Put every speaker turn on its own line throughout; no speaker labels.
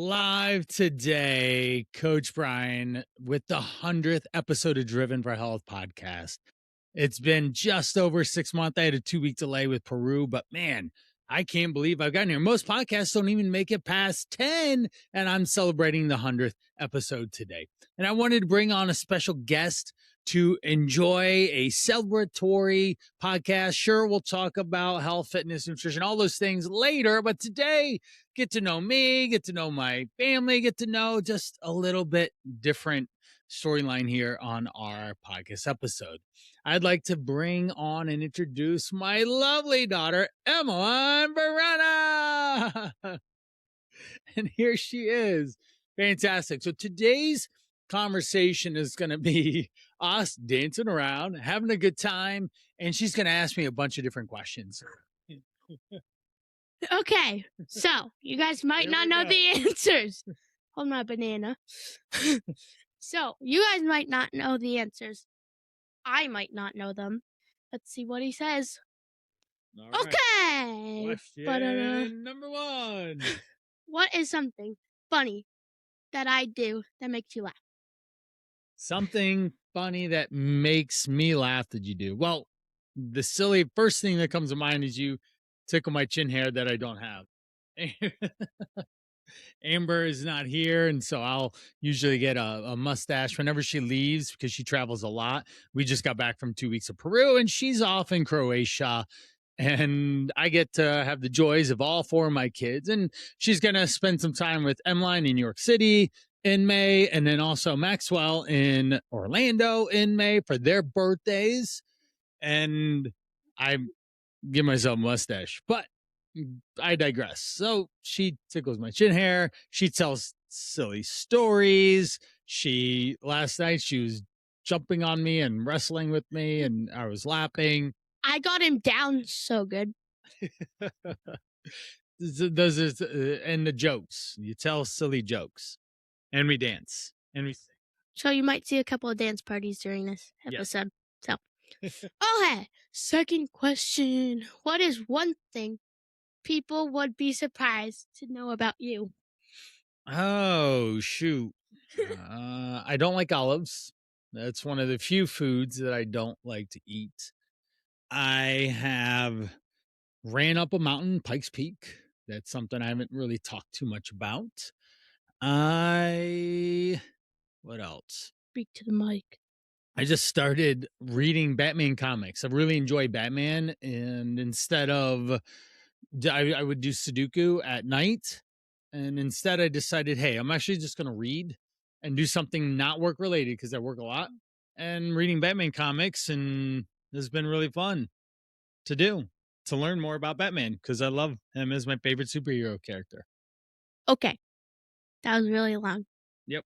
Live today, Coach Brian with the 100th episode of Driven for Health podcast. It's been just over 6 months. I had a 2-week delay with Peru, but man, I can't believe I've gotten here. Most podcasts don't even make it past 10, and I'm celebrating the 100th episode today. And I wanted to bring on a special guest to enjoy a celebratory podcast. Sure, we'll talk about health, fitness, nutrition, all those things later, but today, get to know me, get to know my family, get to know just a little bit different storyline here on our podcast episode. I'd like to bring on and introduce my lovely daughter, Emmeline Verena. And here she is. Fantastic. So today's conversation is going to be us dancing around, having a good time, and she's going to ask me a bunch of different questions.
Okay, so you guys might
Here
not
we
know
go.
the answers. Hold my banana. So you guys might not know the answers. I might not know them. Let's see what he says.
All right.
Okay.
Question number one.
What is something funny that I do that makes you laugh?
Something funny that makes me laugh that you do. Well, the silly first thing that comes to mind is you tickle my chin hair that I don't have. Amber is not here, and so I'll usually get a mustache whenever she leaves because she travels a lot. We just got back from 2 weeks of Peru, and she's off in Croatia. And I get to have the joys of all four of my kids. And she's going to spend some time with Emmeline in New York City in May, and then also Maxwell in Orlando in May for their birthdays. And I give myself a mustache, but I digress. So she tickles my chin hair. She tells silly stories. Last night, she was jumping on me and wrestling with me, and I was laughing.
I got him down so good.
Those are, and the jokes. You tell silly jokes, and we dance, and we sing.
So you might see a couple of dance parties during this
Yes.
episode. So, okay, second question. What is one thing people would be surprised to know about you?
Oh, shoot. I don't like olives. That's one of the few foods that I don't like to eat. I have ran up a mountain, Pikes Peak. That's something I haven't really talked too much about. What else?
Speak to the mic.
I just started reading Batman comics. I really enjoy Batman, and instead of I would do Sudoku at night, and instead I decided, hey, I'm actually just going to read and do something not work related because I work a lot, and reading Batman comics, and it's been really fun to do to learn more about Batman because I love him as my favorite superhero character.
Okay, that was really long.
Yep.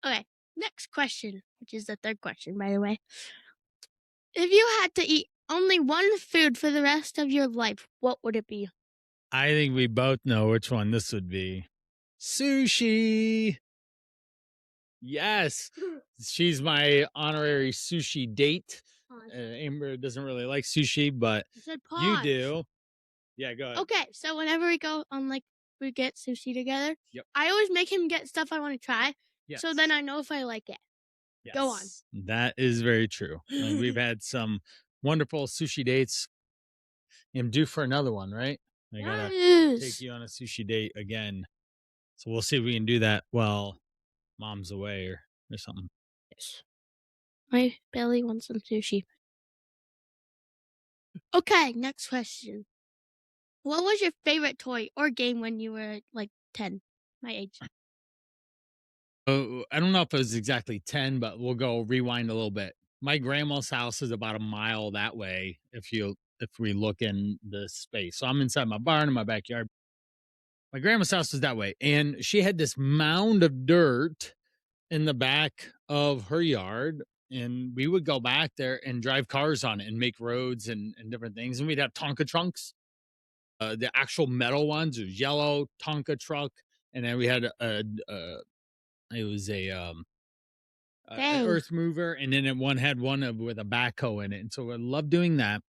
Okay, next question, which is the third question, by the way. If you had to eat only one food for the rest of your life, what would it be?
I think we both know which one this would be. Sushi. Yes. She's my honorary sushi date. Amber doesn't really like sushi, but
I said
you
pause.
do. Yeah, go ahead.
Okay, so whenever we go on, like, we get sushi together,
Yep.
I always make him get stuff I want to try,
Yes.
so then I know if I like it. Go on.
That is very true. And we've had some wonderful sushi dates. I'm due for another one, right? I gotta take
Yes.
you on a sushi date again. So we'll see if we can do that while mom's away or something.
Yes. My belly wants some sushi. Okay, next question. What was your favorite toy or game when you were like 10, my age?
Oh, I don't know if it was exactly 10, but we'll go rewind a little bit. My grandma's house is about a mile that way if we look in the space. So I'm inside my barn in my backyard. My grandma's house was that way, and she had this mound of dirt in the back of her yard, and we would go back there and drive cars on it and make roads and different things. And we'd have Tonka trunks, the actual metal ones. It was yellow Tonka truck, and then we had it was an
Dang.
earth mover, and then one had one with a backhoe in it. And so I love doing that.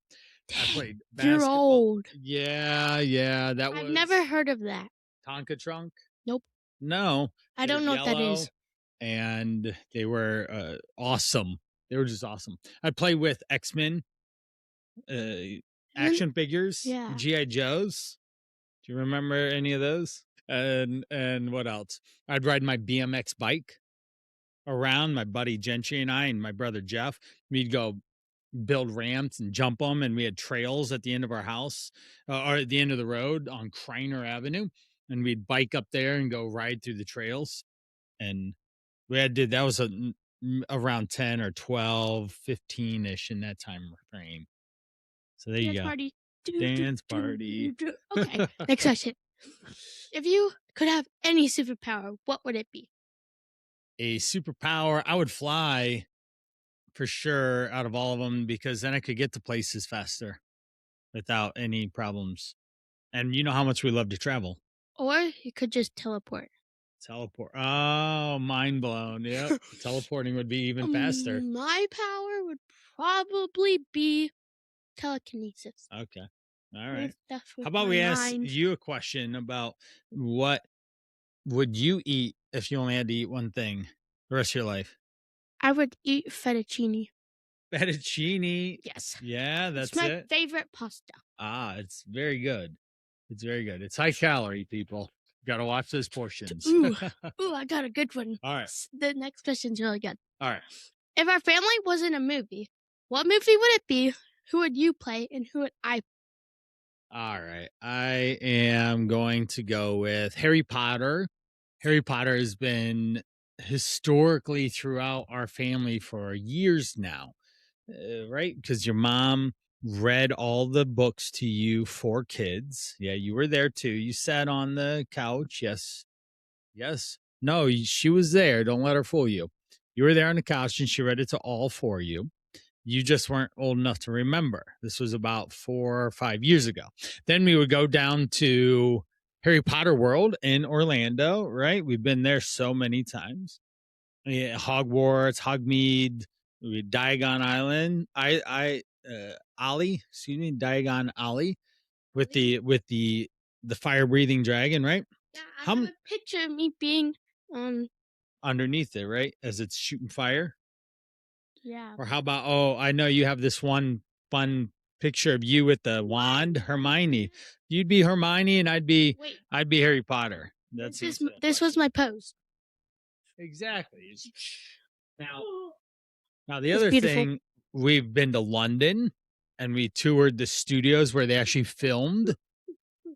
I
Dang,
played
you're
basketball.
old.
Yeah, that was
I've never heard of that.
Tonka trunk.
Nope.
No,
I
they were
don't know what that
yellow,
is.
and they were awesome. They were just awesome. I play with X-Men action figures,
Yeah.
GI Joes. Do you remember any of those? And what else? I'd ride my BMX bike around, my buddy Gentry and I and my brother Jeff. We'd go build ramps and jump them, and we had trails at the end of our house or at the end of the road on Kreiner Avenue, and we'd bike up there and go ride through the trails. And we had did that was around 10 or 12, 15-ish in that time frame. So there you
Dance
go.
party.
Dance party.
Okay, next question. If you could have any superpower, what would it be?
A superpower, I would fly for sure out of all of them, because then I could get to places faster without any problems. And you know how much we love to travel.
Or you could just teleport.
Teleport. Oh, mind blown. Yep. Teleporting would be even faster.
My power would probably be telekinesis.
Okay. All right.
Stuff with
How about
my
we ask
mind.
you a question about what would you eat if you only had to eat one thing the rest of your life?
I would eat fettuccine.
Fettuccine.
Yes.
Yeah, that's
it's my
it.
favorite pasta.
It's very good. It's very good. It's high calorie, people. Got to watch those portions.
Ooh, I got a good one.
All right.
The next question's really good.
All right.
If our family was in a movie, what movie would it be? Who would you play, and who would I play?
All right. I am going to go with Harry Potter. Harry Potter has been historically throughout our family for years now, right? Because your mom read all the books to you for kids. Yeah, you were there too. You sat on the couch. Yes. Yes. No, she was there. Don't let her fool you. You were there on the couch and she read it to all for you. You just weren't old enough to remember. This was about 4 or 5 years ago. Then we would go down to Harry Potter World in Orlando, right? We've been there so many times. Yeah, Hogwarts, Hogsmeade, Diagon Island, Ollie, excuse me, Diagon Ollie, with the fire breathing dragon, right?
Yeah, I have a picture of me being
underneath it, right? As it's shooting fire.
Yeah.
Or how about, oh, I know you have this one fun picture of you with the wand, Hermione. You'd be Hermione and I'd be Harry Potter.
This was my pose.
Exactly. Now the other thing, we've been to London and we toured the studios where they actually filmed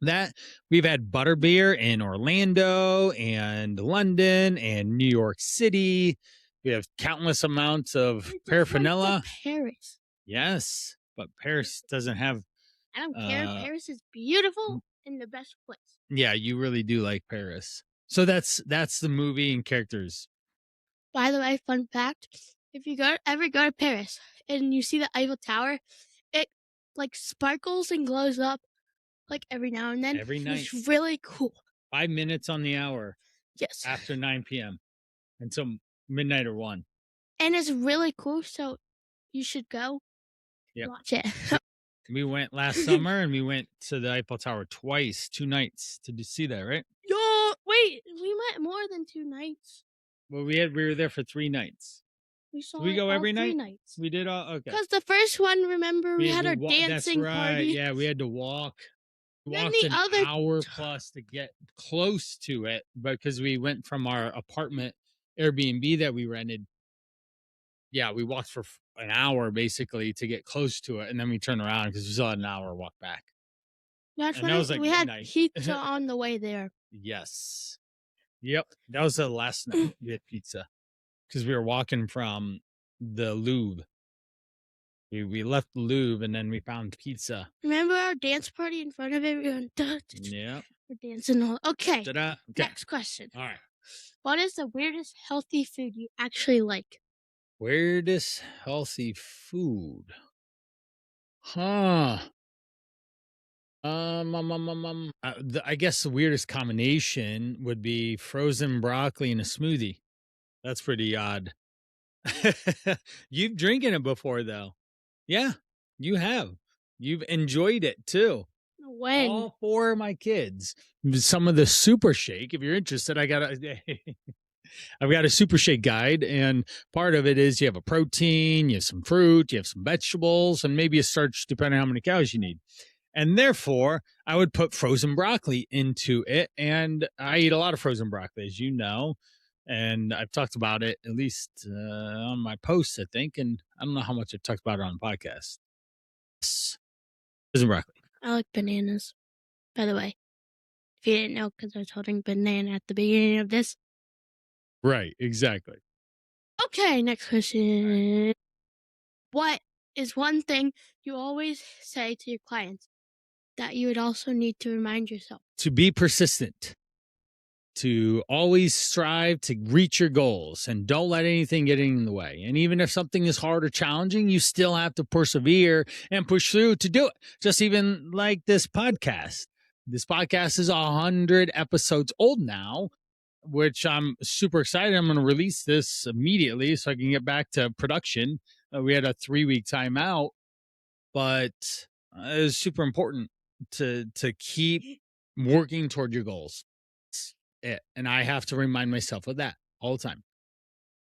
that. We've had butterbeer in Orlando and London and New York City. We have countless amounts of paraphernalia.
Paris.
Yes, but Paris doesn't have.
I don't care. Paris is beautiful and the best place.
Yeah, you really do like Paris. So that's the movie and characters.
By the way, fun fact: if you ever go to Paris and you see the Eiffel Tower, it like sparkles and glows up like every now and then.
Every night.
It's really cool.
5 minutes on the hour.
Yes.
After 9 p.m. until midnight or 1.
And it's really cool, so you should go watch it.
We went last summer and we went to the Eiffel Tower twice, 2 nights to see that, right?
Yo, wait, we went more than 2 nights.
Well, we were there for 3 nights. We go every night?
3 nights.
We did all, okay.
Because the first one, remember, we had our dancing party.
Yeah, we had to walk. We walked an hour plus to get close to it, because we went from our apartment Airbnb that we rented. Yeah, we walked for an hour basically to get close to it, and then we turned around because we still had an hour walk back.
That's when we had pizza on the way there.
Yes. Yep. That was the last night we had pizza because we were walking from the Louvre. We left the Louvre and then we found pizza.
Remember our dance party in front of everyone?
Yeah.
We're dancing all. Okay.
Okay.
Next question.
All right.
What is the weirdest healthy food you actually like?
Weirdest healthy food? Huh. I guess the weirdest combination would be frozen broccoli in a smoothie. That's pretty odd. You've drinking it before though. Yeah, you have. You've enjoyed it too.
When?
All 4 of my kids. Some of the Super Shake. If you're interested, I've got a Super Shake guide, and part of it is you have a protein, you have some fruit, you have some vegetables, and maybe a starch depending on how many calories you need. And therefore, I would put frozen broccoli into it, and I eat a lot of frozen broccoli, as you know. And I've talked about it at least on my posts, I think, and I don't know how much I've talked about it on the podcast. Frozen broccoli.
I like bananas, by the way. If you didn't know, because I was holding banana at the beginning of this.
Right, exactly.
Okay, next question. What is one thing you always say to your clients that you would also need to remind yourself?
To be persistent, to always strive to reach your goals, and don't let anything get in the way. And even if something is hard or challenging, you still have to persevere and push through to do it. Just even like this podcast. This podcast is 100 episodes old now, which I'm super excited. I'm going to release this immediately so I can get back to production. We had a 3-week timeout, but it was super important to keep working toward your goals. It. And I have to remind myself of that all the time.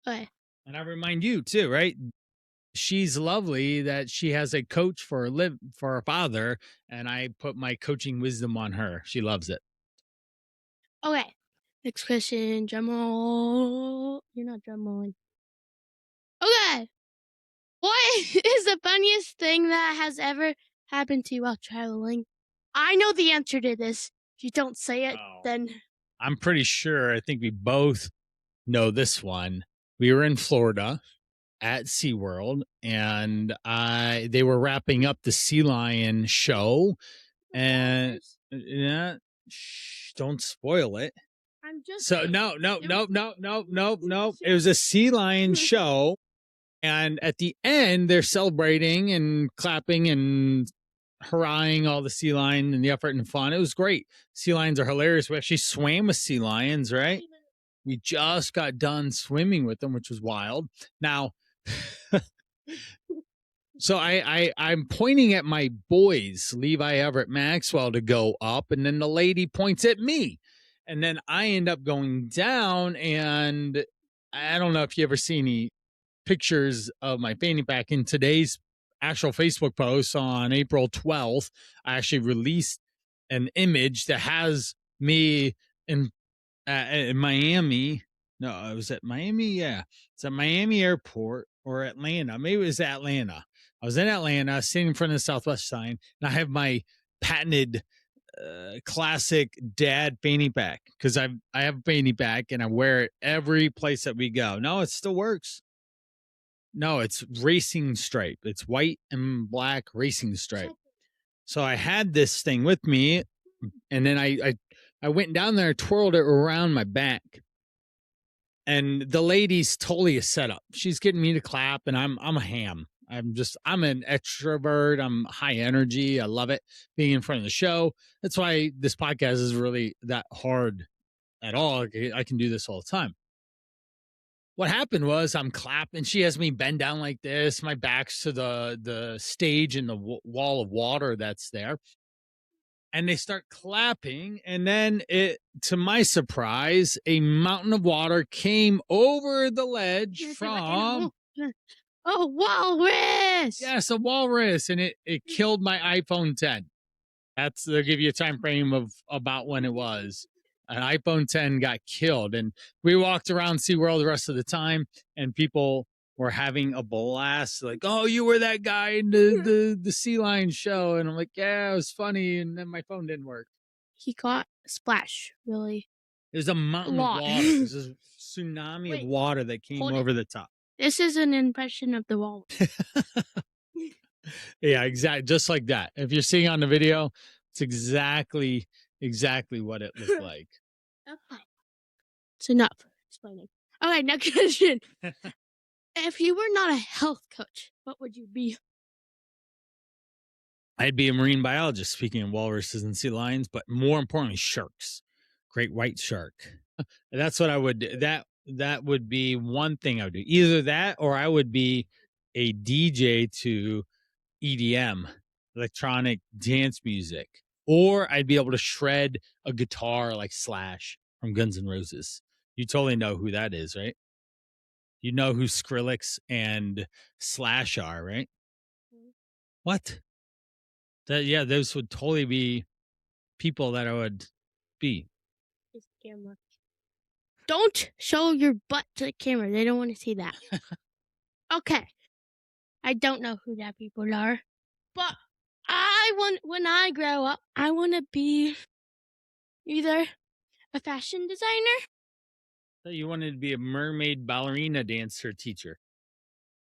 Okay.
And I remind you too, right? She's lovely that she has a coach for her father, and I put my coaching wisdom on her. She loves it.
Okay. Next question, drum roll. You're not drum rolling. Okay. What is the funniest thing that has ever happened to you while traveling? I know the answer to this. If you don't say it, then
I'm pretty sure. I think we both know this one. We were in Florida at SeaWorld, and they were wrapping up the sea lion show, and don't spoil it.
I'm just
So no. It was a sea lion show, and at the end they're celebrating and clapping and hurrahing all the sea lion and the effort and fun. It was great. Sea lions are hilarious. We actually swam with sea lions, right? We just got done swimming with them, which was wild. Now, so I'm pointing at my boys, Levi, Everett, Maxwell, to go up, and then the lady points at me, and then I end up going down. And I don't know if you ever see any pictures of my fanny pack. In today's actual Facebook post on April 12th, I actually released an image that has me in Miami. No, it was at Miami. Yeah, it's at Miami Airport or Atlanta. Maybe it was Atlanta. I was in Atlanta, sitting in front of the Southwest sign, and I have my patented classic dad fanny pack, because I have a fanny pack and I wear it every place that we go. No, it still works. No, it's racing stripe. It's white and black racing stripe. So I had this thing with me, and then I went down there, twirled it around my back, and the lady's totally a setup. She's getting me to clap, and I'm a ham. I'm an extrovert. I'm high energy. I love it being in front of the show. That's why this podcast is really that hard at all. I can do this all the time. What happened was I'm clapping. She has me bend down like this. My back's to the stage and the wall of water that's there. And they start clapping. And then to my surprise, a mountain of water came over the ledge from...
Oh, walrus!
Yes, a walrus. And it killed my iPhone 10. They'll give you a time frame of about when it was. An iPhone 10 got killed, and we walked around SeaWorld the rest of the time, and people were having a blast. Like, oh, you were that guy in the sea lion show. And I'm like, yeah, it was funny. And then my phone didn't work.
He caught a splash, really.
It was a mountain of water. It was a tsunami of water that came over the top.
This is an impression of the walrus.
Yeah, exactly. Just like that. If you're seeing on the video, it's exactly what it looked like.
Okay. It's enough explaining. Okay, next question. If you were not a health coach, what would you be?
I'd be a marine biologist, speaking of walruses and sea lions, but more importantly, sharks. Great white shark. That's what I would do. That would be one thing I would do. Either that, or I would be a DJ to EDM, electronic dance music. or I'd be able to shred a guitar like Slash from Guns N' Roses. You totally know who that is, right? You know who Skrillex and Slash are, right?
Mhm.
What? Yeah, those would totally be people that I would be.
This camera. Don't show your butt to the camera. They don't want to see that. Okay. I don't know who that people are, but when I grow up, I want to be either a fashion designer.
So you wanted to be a mermaid ballerina dancer teacher.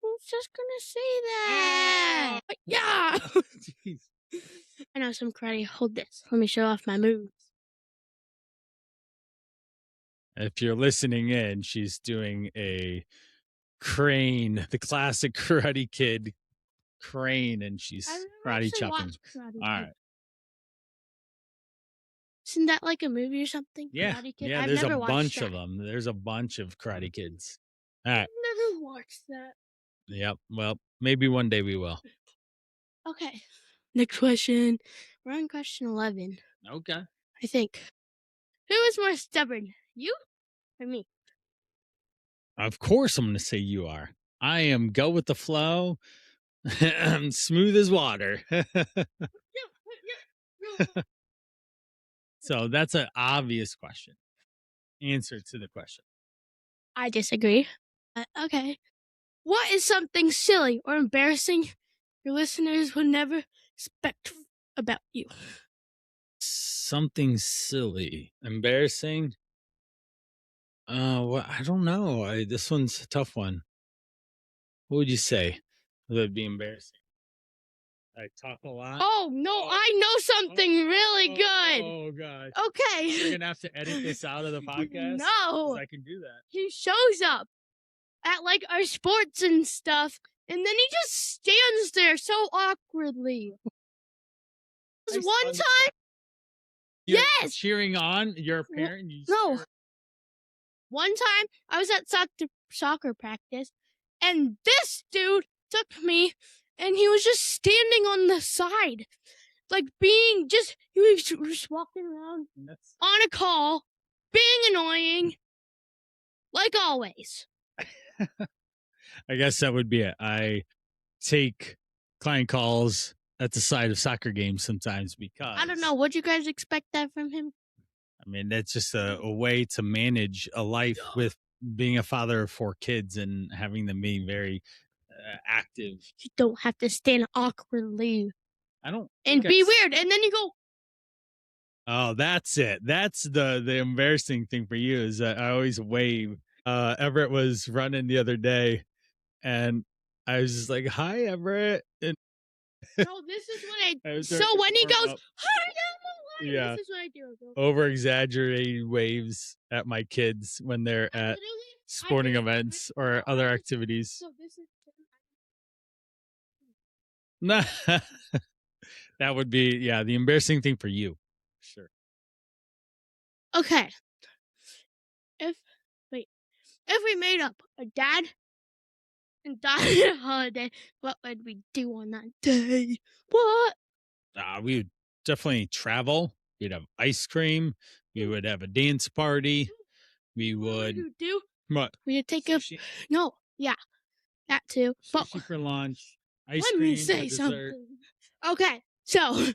Who's just gonna say that? Yeah.
Jeez.
I know some karate. Hold this. Let me show off my moves.
If you're listening in, she's doing a crane, the classic Karate Kid crane, and she's
I've never
karate
actually
chopping.
watched Karate Kid.
All right.
Isn't that like a movie or something?
Yeah.
Karate Kid?
Yeah,
I've
there's a
never watched
bunch
that.
of them. There's a bunch of Karate Kids. All right.
I've never watched that.
Yep. Well, maybe one day we will.
Okay. Next question. We're on question 11,
Okay.
I think. Who is more stubborn, you or me?
Of course, I'm going to say you are. I am go with the flow. I'm smooth as water. So that's an obvious question. Answer to the question.
I disagree. Okay. What is something silly or embarrassing your listeners would never expect about you?
Something silly, embarrassing. Well, I don't know. This one's a tough one. What would you say? That'd be embarrassing. I talk a lot.
Oh, no, I know something really good.
Oh God.
Okay.
You're gonna have to edit this out of the podcast.
No.
'Cause I can do that.
He shows up at like our sports and stuff, and then he just stands there so awkwardly. There was one time.
You're
Yes.
cheering on your parent. You
No.
cheer-
One time I was at soccer practice, and this dude took me, and he was just standing on the side, like he was just walking around
That's-
on a call, being annoying, like always.
I guess that would be it. I take client calls at the side of soccer games sometimes because
I don't know. Would you guys expect that from him?
I mean, that's just a way to manage a life with being a father of 4 kids and having them being very active.
You don't have to stand awkwardly
I don't
and
think I
be
s-
weird, and then you go.
Oh, that's it. That's the embarrassing thing for you is that I always wave. Everett was running the other day, and I was just like, "Hi, Everett," and
No, this is what
I was
So
doing
when he
warm
goes,
up.
"Hi, Emma,"
Yeah.
this is what I do. I go,
Over exaggerated waves at my kids when they're
I
at
literally-
sporting
just-
events or
no,
other
I just-
activities.
So this is.
Nah. That would be the embarrassing thing for you. Sure.
Okay. If we made up a dad and daughter holiday, what would we do on that day? What?
We would definitely travel. We'd have ice cream. We would have a dance party. We
What
would
you do?
what?
We would take a
Sushi,
that too. But
sushi for lunch. Ice
let
cream
me
for
say
dessert.
something. Okay, so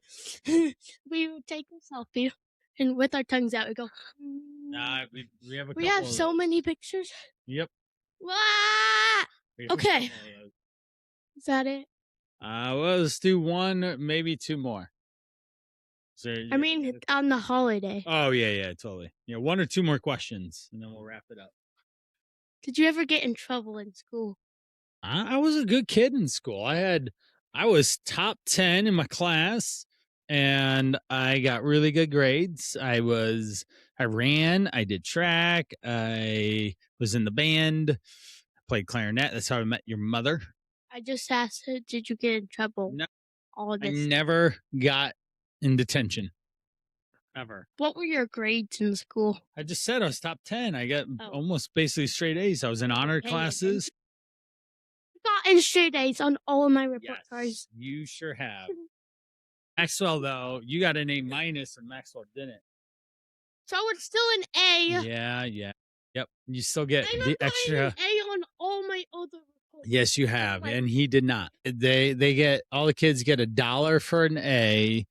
we would take a selfie, and with our tongues out, we go.
Nah, we have a
We
couple
have
of
so
those.
many pictures.
Yep.
Wah!
We have a
Okay.
couple of those.
Is that it?
Well, let's do one, maybe 2 more. Is there-
I mean, on the holiday.
Oh yeah, totally. Yeah, 1 or 2 more questions, and then we'll wrap it up.
Did you ever get in trouble in school?
I was a good kid in school. I was top 10 in my class, and I got really good grades. I ran, I did track, I was in the band, I played clarinet. That's how I met your mother.
I just asked, did you get in trouble?
No,
All
I
this.
never got in detention. Ever.
What were your grades in school?
I just said I was top 10. I got
Oh.
almost basically straight A's. I was in honor
paying
classes.
I got in straight A's on all of my report
Yes,
cards.
you sure have. Maxwell, though, you got an A minus and Maxwell didn't.
So it's still an A.
Yeah. Yep. You still get
I'm
the
not
extra.
an A on all my other reports.
Yes, you have,
like-
and he did not. They get all the kids get $1 for an A,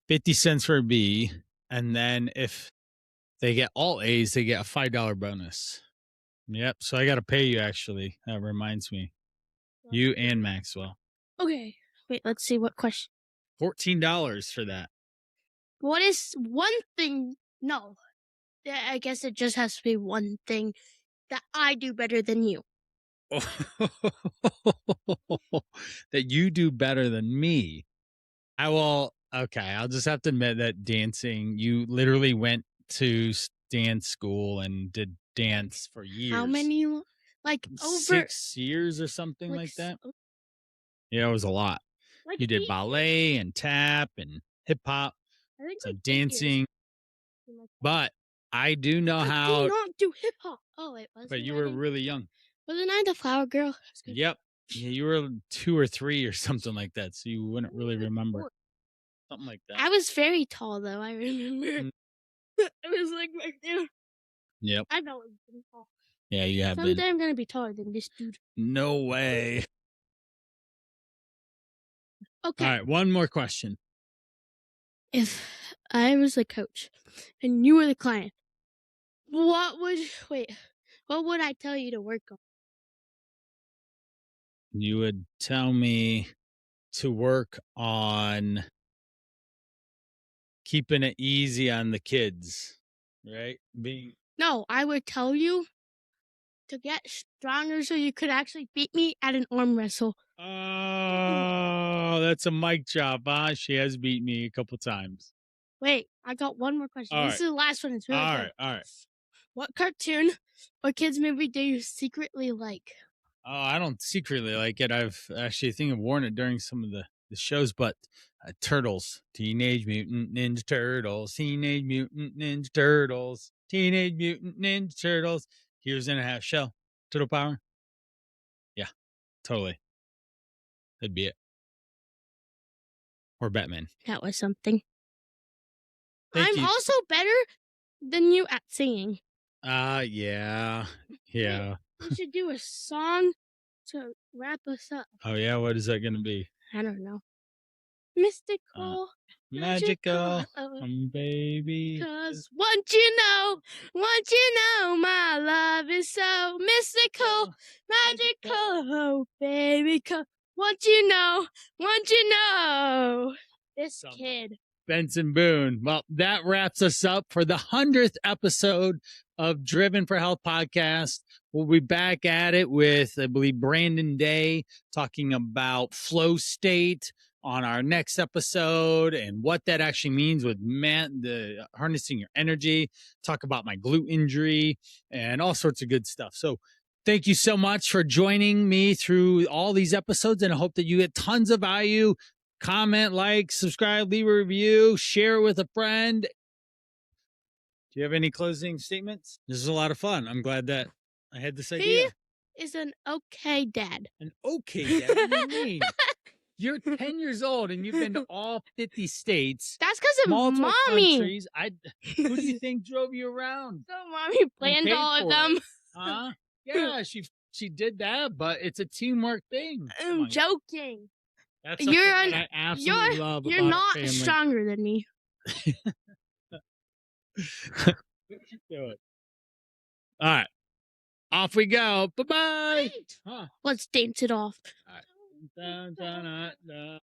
50 cents for a B, and then if they get all A's, they get a $5 bonus. Yep. So I got to pay you. Actually, that reminds me, you and Maxwell,
Okay. Wait, let's see what question.
$14 for that.
What is one thing? No. I guess it just has to be one thing that I do better than you.
That you do better than me. I'll just have to admit that dancing, you literally went to dance school and did dance for years.
How many? Like over
6 years or something like that. Yeah, it was a lot.
Like
You did ballet and tap and hip hop.
I think
So
like 8
dancing.
years.
But I do know
I
how.
did not do hip hop. Oh wait,
But you were really young.
Wasn't I the flower girl?
Yep. Yeah, you were 2 or 3 or something like that, so you wouldn't really remember. Something like that.
I was very tall though. I remember. I was like right there.
Yep.
I've always been tall.
Yeah, you have
Someday
been.
I'm gonna be taller than this dude.
No way.
Okay.
All right, one more question.
If I was the coach and you were the client, what would I tell you to work on?
You would tell me to work on keeping it easy on the kids, right?
No, I would tell you to get stronger so you could actually beat me at an arm wrestle.
Oh, that's a mic drop, huh? She has beat me a couple times.
Wait, I got one more question. This is the last one. It's really good.
All right.
What cartoon or kids movie do you secretly like?
Oh, I don't secretly like it. I've actually think I've worn it during some of the shows, but Turtles, Teenage Mutant Ninja Turtles, Teenage Mutant Ninja Turtles, Teenage Mutant Ninja Turtles, Heroes in a Half Shell, Turtle Power. Yeah, totally. That'd be it. Or Batman.
That was something.
Thank
I'm
you.
also better than you at singing.
Yeah.
We should do a song to wrap us up.
Oh yeah, what is that gonna be?
I don't know. Mystical,
magical, baby.
'Cause won't you know, my love is so mystical, magical, oh baby. 'Cause won't you know, this kid.
Benson Boone. Well, that wraps us up for the 100th episode of Driven for Health podcast. We'll be back at it with, I believe, Brandon Day talking about flow state on our next episode and what that actually means with the harnessing your energy. Talk about my glute injury and all sorts of good stuff. So thank you so much for joining me through all these episodes, and I hope that you get tons of value. Comment, like, subscribe, leave a review, share it with a friend. Do you have any closing statements? This is a lot of fun. I'm glad that I had this idea.
He is an okay dad.
An okay dad? What do you mean? You're 10 years old and you've been to all 50 states.
That's because of
multiple
mommy.
Countries. Who do you think drove you around?
So mommy planned all of them.
Huh? Yeah, she did that, but it's a teamwork thing.
I'm joking.
That's something that I absolutely love
You're
about
not
family.
stronger than me.
Do it. All right. Off we go. Bye-bye.
Let's dance it off.
All right. Dun, dun, dun, dun.